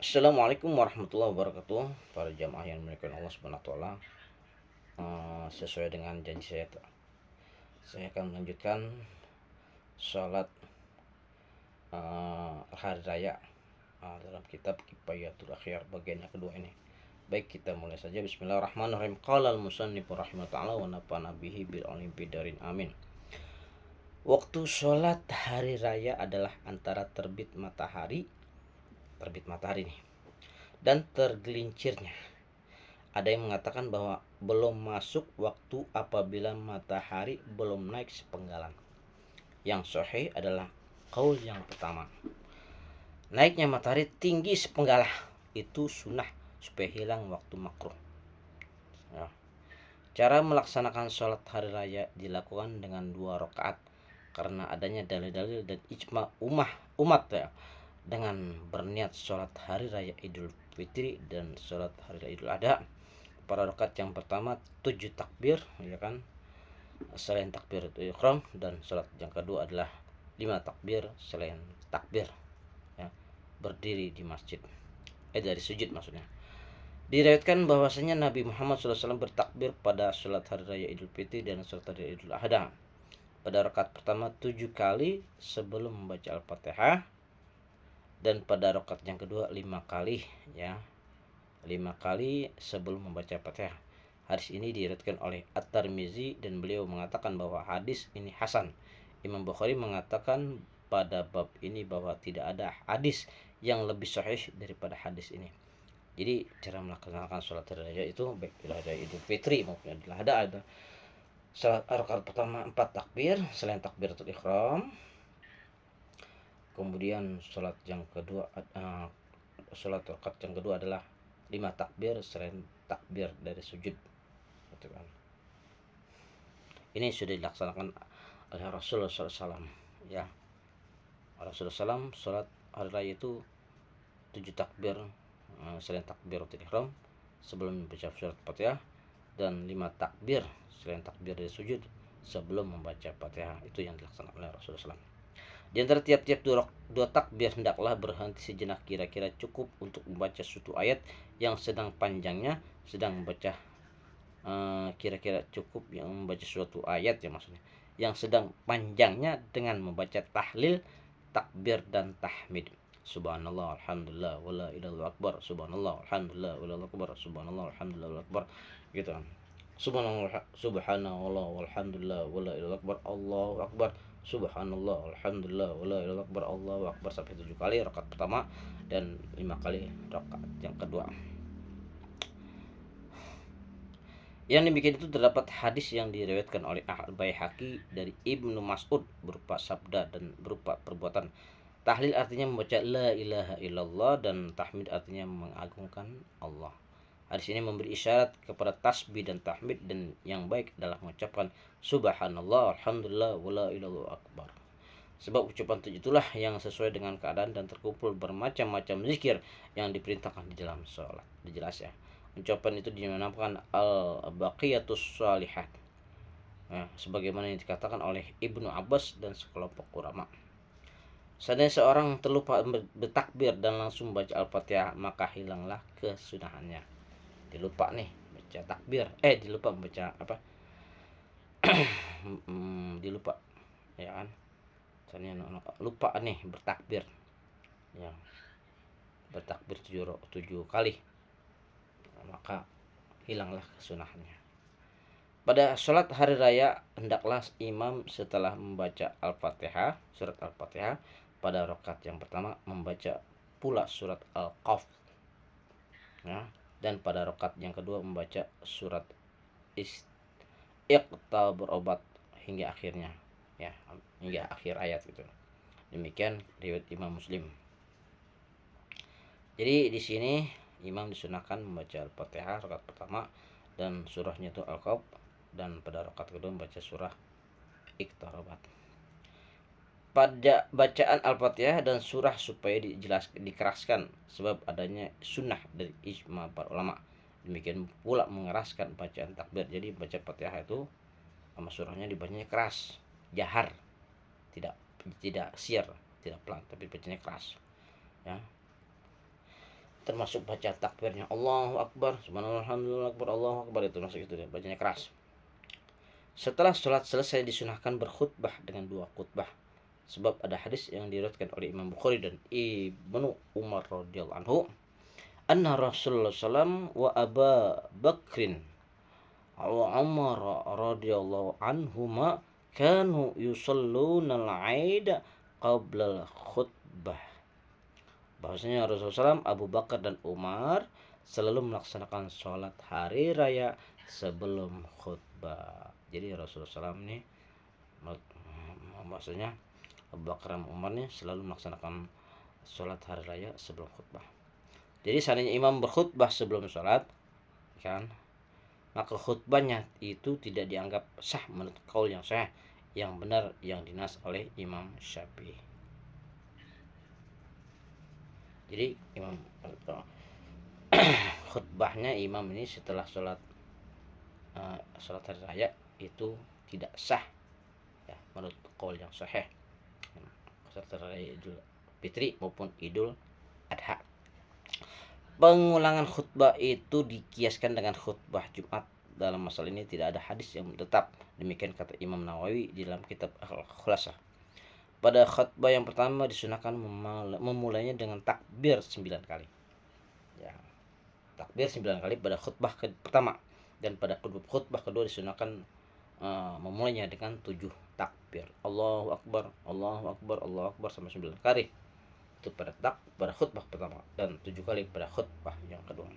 Assalamualaikum warahmatullahi wabarakatuh. Para jamaah yang dimuliakan Allah Subhanahu wa taala. Sesuai dengan janji saya akan melanjutkan sholat hari raya dalam kitab Kifayatul Akhyar bagian yang kedua ini. Baik, kita mulai saja. Bismillahirrahmanirrahim. Qala al-musannifu rahimahullah wa nafa'ana bihi bil ulumi bidarin amin. Waktu sholat hari raya adalah antara terbit matahari nih, dan tergelincirnya. Ada yang mengatakan bahwa belum masuk waktu apabila matahari belum naik sepenggalan. Yang sahih adalah qaul yang pertama. Naiknya matahari tinggi sepenggalah itu sunnah supaya hilang waktu makruh. Ya. Cara melaksanakan sholat hari raya dilakukan dengan 2 rakaat karena adanya dalil-dalil dan ijma umat ya, dengan berniat sholat hari raya Idul Fitri dan sholat hari raya Idul Adha. Pada rakaat yang pertama 7 takbir, ya kan, selain takbir ihram, dan sholat yang kedua adalah 5 takbir selain takbir, ya, berdiri di masjid, dari sujud maksudnya. Diriwayatkan bahwasanya Nabi Muhammad SAW bertakbir pada sholat hari raya Idul Fitri dan sholat hari raya Idul Adha. Pada rakaat pertama 7 kali sebelum membaca Al-Fatihah, dan pada rakaat yang kedua 5 kali, ya, 5 kali sebelum membaca Fatihah. Hadis ini diriwayatkan oleh At-Tirmizi dan beliau mengatakan bahwa hadis ini hasan. Imam Bukhari mengatakan pada bab ini bahwa tidak ada hadis yang lebih sahih daripada hadis ini. Jadi cara melaksanakan sholat hari raya itu baik ada Idul Fitri maupun Idul Adha, ada salat rakaat pertama 4 takbir selain takbiratul ihram. Kemudian sholat yang kedua sholat rakaat yang kedua adalah 5 takbir selain takbir dari sujud, gitu kan. Ini sudah dilaksanakan oleh Rasulullah SAW, ya. Rasulullah SAW sholat hari raya itu 7 takbir selain takbiratul ihram sebelum membaca surat Fatihah, dan 5 takbir selain takbir dari sujud sebelum membaca Fatihah. Itu yang dilaksanakan oleh Rasulullah SAW. Di antara tiap-tiap dua takbir hendaklah berhenti sejenak, kira-kira cukup untuk membaca suatu ayat yang sedang panjangnya, kira-kira cukup yang membaca suatu ayat, ya, maksudnya yang sedang panjangnya dengan membaca tahlil, takbir dan tahmid. Subhanallah alhamdulillah wala ilaha akbar, subhanallah alhamdulillah wala akbar, subhanallah alhamdulillah wala akbar, gitu kan. Subhanallah walhamdulillah wala ilaha akbar, Allahu akbar, subhanallah alhamdulillah wala ilaha akbar, Allahu akbar, sampai 7 kali rakaat pertama dan 5 kali rakaat yang kedua. Yang demikian itu terdapat hadis yang diriwayatkan oleh Al-Baihaqi dari Ibnu Mas'ud berupa sabda dan berupa perbuatan. Tahlil artinya membaca la ilaha illallah, dan tahmid artinya mengagungkan Allah. Hadis ini memberi isyarat kepada tasbih dan tahmid dan yang baik adalah mengucapkan subhanallah alhamdulillah wala ilaha akbar. Sebab ucapan itulah yang sesuai dengan keadaan dan terkumpul bermacam-macam zikir yang diperintahkan di dalam sholat. Dijelas, ya. Ucapan itu dinamakan al-baqiyatus shalihat, ya, sebagaimana yang dikatakan oleh Ibnu Abbas dan sekelompok ulama. Seandainya seorang terlupa bertakbir dan langsung baca Al-Fatihah, maka hilanglah kesunahannya. Dilupa nih baca takbir, dilupa baca apa? Dilupa, ya kan? Misalnya lupa nih bertakbir, ya, bertakbir 7 kali, maka hilanglah kesunahannya. Pada sholat hari raya hendaklah imam setelah membaca Al-Fatihah, surat Al-Fatihah, pada rakaat yang pertama membaca pula surat Al-Qaf, ya, dan pada rakaat yang kedua membaca surat Iqta berobat hingga akhirnya, ya, hingga akhir ayat gitu. Demikian riwayat Imam Muslim. Jadi di sini imam disunahkan membaca Al-Fatihah rakaat pertama dan surahnya itu Al-Qaf, dan pada rakaat kedua membaca surah Iqtarabat. Pada bacaan Al-Fatihah dan surah supaya dikeraskan sebab adanya sunnah dari ijma para ulama. Demikian pula mengeraskan bacaan takbir. Jadi baca Fatihah itu sama surahnya dibacanya keras, jahar, tidak siar, tidak pelan, tapi bacanya keras, ya. termasuk baca takbirnya Allahu Akbar, subhanallah, alhamdulillah akbar, Allahu Akbar, itu masuk itu, bacanya keras. Setelah sholat selesai disunahkan berkhutbah dengan 2 khutbah. Sebab ada hadis yang diriwayatkan oleh Imam Bukhari dan Ibnu Umar radhiyallahu anhu, anna Rasulullah sallam wa Aba Bakrin wa Umar radhiyallahu anhuma kanu yusalluna al-'aid qabla al-khutbah. Bahwasanya Rasulullah SAW, Abu Bakar dan Umar selalu melaksanakan sholat hari raya sebelum khutbah. Jadi Rasulullah SAW ini maksudnya Abu Bakar dan Umar ini selalu melaksanakan sholat hari raya sebelum khutbah. Jadi seandainya imam berkhutbah sebelum sholat, kan, maka khutbahnya itu tidak dianggap sah menurut kaul yang sahih, yang benar, yang dinas oleh Imam Syafi'i. Jadi imam khutbahnya imam ini setelah sholat hari raya itu tidak sah, ya, menurut qaul yang sahih, sholat hari raya Idul Fitri maupun Idul Adha. Pengulangan khutbah itu dikiaskan dengan khutbah Jumat. Dalam masalah ini tidak ada hadis yang tetap. Demikian kata Imam Nawawi di dalam kitab Al-Khulasah. Pada khutbah yang pertama disunahkan memulainya dengan takbir 9 kali. Ya, takbir 9 kali pada khutbah pertama, dan pada khutbah kedua disunahkan memulainya dengan 7 takbir. Allahu Akbar, Allahu Akbar, Allahu Akbar sampai 9 kali. Itu pada khutbah pertama, dan 7 kali pada khutbah yang kedua.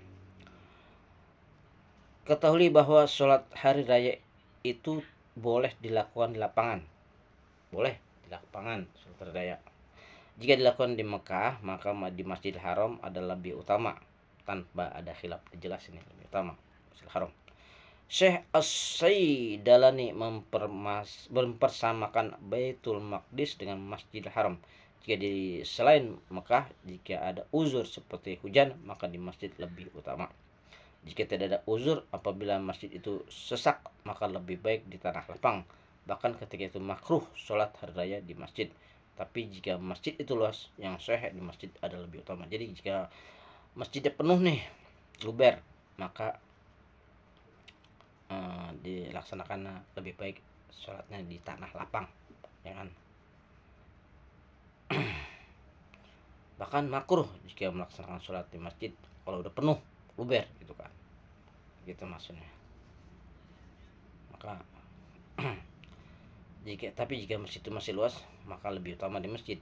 Ketahui bahwa sholat hari raya itu boleh dilakukan di lapangan. Boleh di lapangan sholat hari raya. Jika dilakukan di Mekah, maka di Masjidil Haram adalah lebih utama, tanpa ada khilaf, jelas ini lebih utama Masjidil Haram. Syekh As-Saidalani mempersamakan Baitul Maqdis dengan Masjidil Haram. Jika di selain Mekah, jika ada uzur seperti hujan, maka di masjid lebih utama. Jika tidak ada uzur, apabila masjid itu sesak, maka lebih baik di tanah lapang. Bahkan ketika itu makruh sholat hari raya di masjid. Tapi jika masjid itu luas, yang sahih di masjid ada lebih utama. Jadi jika masjidnya penuh nih, luber, maka dilaksanakan lebih baik sholatnya di tanah lapang, ya kan. Bahkan makruh jika melaksanakan sholat di masjid kalau udah penuh, luber, gitu kan, gitu maksudnya. Maka jika masjid itu masih luas, maka lebih utama di masjid.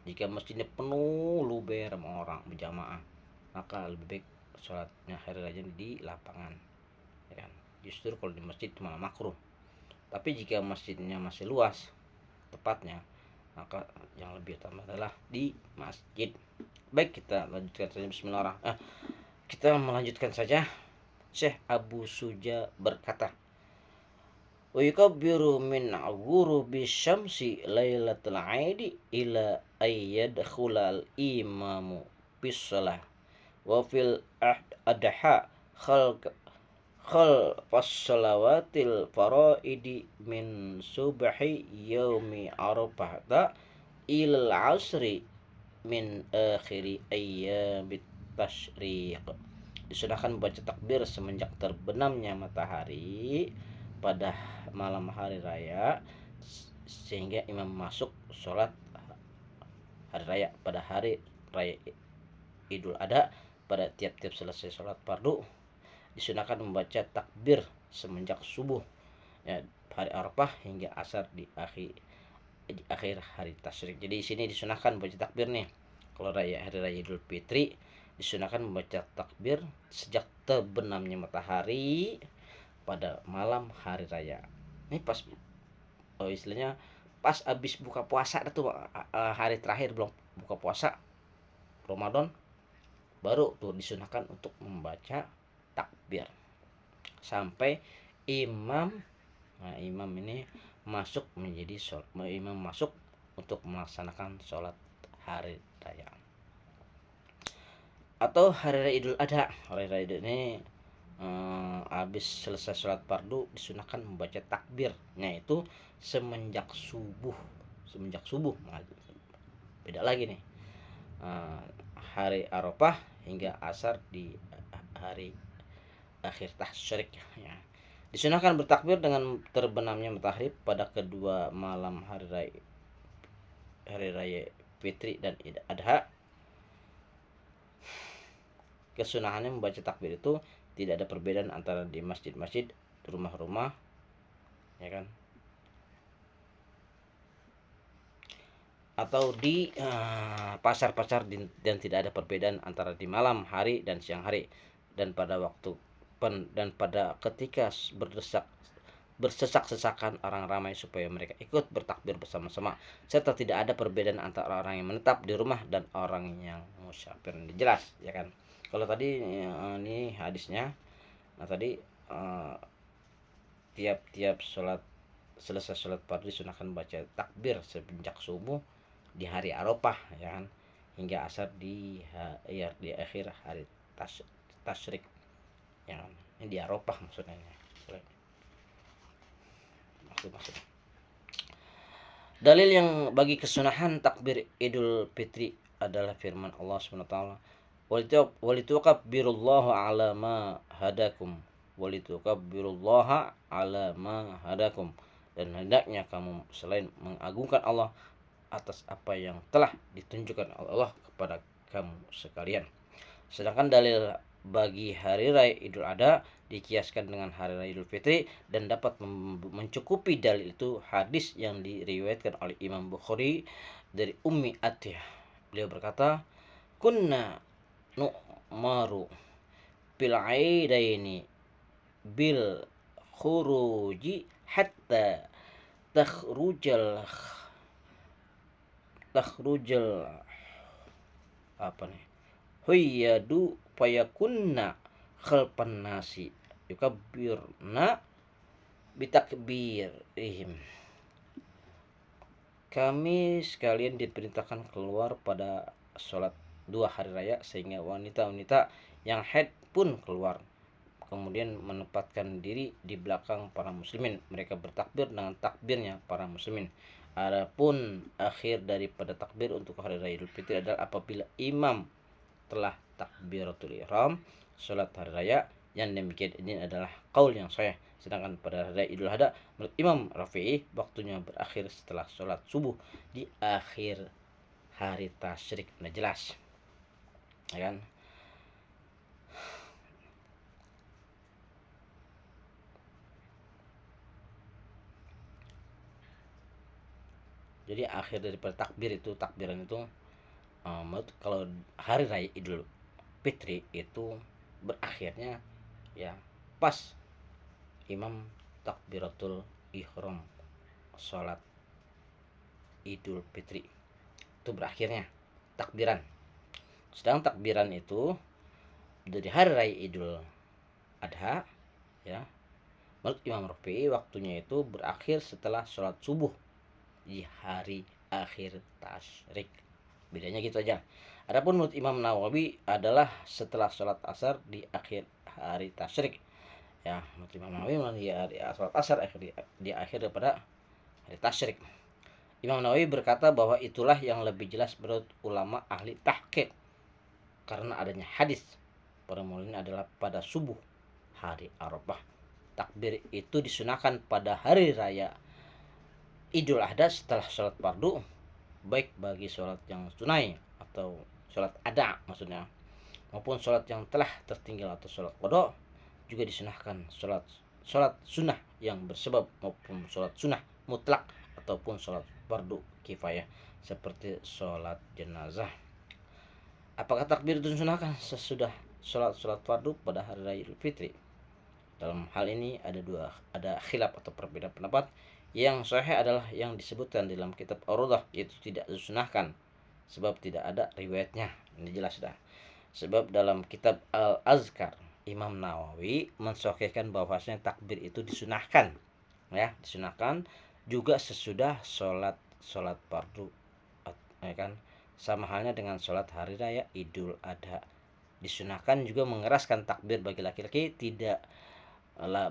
Jika masjidnya penuh luber sama orang berjamaah, maka lebih baik sholatnya hari raya di lapangan, ya kan. Justru kalau di masjid malah makruh. Tapi jika masjidnya masih luas tepatnya, maka yang lebih utama adalah di masjid. Baik, kita lanjutkan saja. Bismillahirrahmanirrahim. Kita melanjutkan saja. Syekh Abu Suja berkata, wa yukabbiru min ghurubi syamsi lailatul aidi ila ayyadkhulal imamu bis shalah wa fil adha khalq salawatil faraidi min subhi yaumi arafah ilal asri min akhiri ayyamit tasyriq. Disunahkan membaca takbir semenjak terbenamnya matahari pada malam hari raya sehingga imam masuk sholat hari raya. Pada hari raya Idul Adha, pada tiap-tiap selesai sholat fardu, disunahkan membaca takbir semenjak subuh, ya, hari Arafah hingga asar di akhir hari tasyrik. Jadi di sini disunahkan membaca takbir nih. Kalau hari raya Idul Fitri disunahkan membaca takbir sejak terbenamnya matahari pada malam hari raya. Ini pas istilahnya pas habis buka puasa itu, hari terakhir belum buka puasa Ramadan, baru tuh disunahkan untuk membaca takbir sampai imam ini masuk imam masuk untuk melaksanakan sholat hari raya. Atau hari raya Idul Adha, hari raya Idul ini habis selesai sholat fardu disunahkan membaca takbirnya itu semenjak subuh. Beda lagi nih, hari Arafah hingga asar di hari akhir tasyrik ya. Disunahkan bertakbir dengan terbenamnya matahari pada kedua malam hari raya Fitri dan Idul Adha. Kesunahannya membaca takbir itu tidak ada perbedaan antara di masjid-masjid, rumah-rumah, ya kan, atau di pasar-pasar, dan tidak ada perbedaan antara di malam hari dan siang hari, dan pada waktu dan pada ketika bersesak-sesakan orang ramai supaya mereka ikut bertakbir bersama-sama, serta tidak ada perbedaan antara orang yang menetap di rumah dan orang yang musafir. Ini jelas ya kan. Kalau tadi ini hadisnya, nah tadi tiap-tiap selesai sholat fardu disunahkan baca takbir semenjak subuh di hari Arafah ya kan, hingga asar di akhir hari tasyrik ya kan. Ini di Arafah maksudnya. Maksudnya dalil yang bagi kesunahan takbir Idul Fitri adalah firman Allah SWT, walitukabbirullaha ala ma hadakum, walitukabbirullaha ala ma hadakum, dan hendaknya kamu selain mengagungkan Allah atas apa yang telah ditunjukkan Allah kepada kamu sekalian. Sedangkan dalil bagi hari raya Idul Adha dikiaskan dengan hari raya Idul Fitri, dan dapat mencukupi dalil itu hadis yang diriwayatkan oleh Imam Bukhari dari Ummi Atiyah. Beliau berkata, kunna nu'maru bil aidaini bil khuruji hatta takhrujal huyadu fayakunna khalpan nasi yukabbirna bitakbirihim. Kami sekalian diperintahkan keluar pada sholat 2 hari raya, sehingga wanita-wanita yang haid pun keluar, kemudian menempatkan diri di belakang para muslimin. Mereka bertakbir dengan takbirnya para muslimin. Adapun akhir daripada takbir untuk hari raya Idul Fitri adalah apabila imam telah takbiratul ihram salat hari raya. Yang demikian ini adalah qaul yang sahih. Sedangkan pada hari raya Idul Adha menurut Imam Rafi'i waktunya berakhir setelah salat subuh di akhir hari tasyrik. Nah jelas ya kan. Jadi akhir daripada takbiran itu kalau hari raya Idul Fitri itu berakhirnya ya pas imam takbiratul ihram salat Idul Fitri itu berakhirnya takbiran. Sedang takbiran itu dari hari raya Idul Adha ya, menurut Imam Rafi'i waktunya itu berakhir setelah sholat subuh di hari akhir tasyrik. Bedanya gitu aja. Adapun menurut Imam Nawawi adalah setelah sholat asar di akhir hari tasyrik. Ya, menurut Imam Nawawi di hari sholat asar di akhir daripada hari tasyrik. Imam Nawawi berkata bahwa itulah yang lebih jelas menurut ulama ahli tahqiq, karena adanya hadis permulaan adalah pada subuh hari Arafah. Takbir itu disunahkan pada hari raya Idul Adha setelah sholat fardu, baik bagi sholat yang tunai atau sholat ada maksudnya, maupun sholat yang telah tertinggal atau sholat qada. Juga disunahkan sholat sunnah yang bersebab, maupun sholat sunnah mutlak ataupun sholat fardu kifayah seperti sholat jenazah. Apakah takbir itu disunahkan sesudah sholat fardu pada hari raya Idul Fitri? Dalam hal ini ada khilaf atau perbedaan pendapat. Yang sahih adalah yang disebutkan dalam kitab Ar-Rawdah, yaitu tidak disunahkan sebab tidak ada riwayatnya. Ini jelas dah. Sebab dalam kitab Al-Azkar Imam Nawawi mensahihkan bahwasanya takbir itu disunahkan ya, disunahkan juga sesudah sholat fardu ya kan. Sama halnya dengan sholat hari raya Idul Adha. Disunahkan juga mengeraskan takbir bagi laki-laki, tidak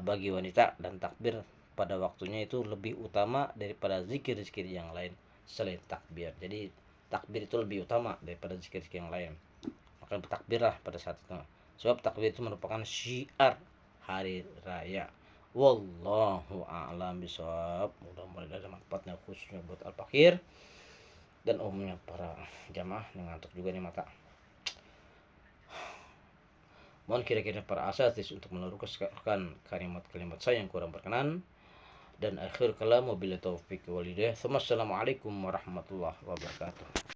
bagi wanita, dan takbir pada waktunya itu lebih utama daripada zikir-zikir yang lain selain takbir. Jadi takbir itu lebih utama daripada zikir-zikir yang lain. akan bertakbirlah pada saat itu. Sebab takbir itu merupakan syiar hari raya. Wallahu a'lam bishawab. Mudah-mudahan ada manfaatnya khususnya buat al-fakir dan umumnya para jamaah yang ngantuk juga nih mata. Mohon kira-kira para asatidz untuk meluruskan kalimat-kalimat saya yang kurang berkenan. Dan akhir kalam wabillahi taufiq walhidayah. Assalamualaikum warahmatullahi wabarakatuh.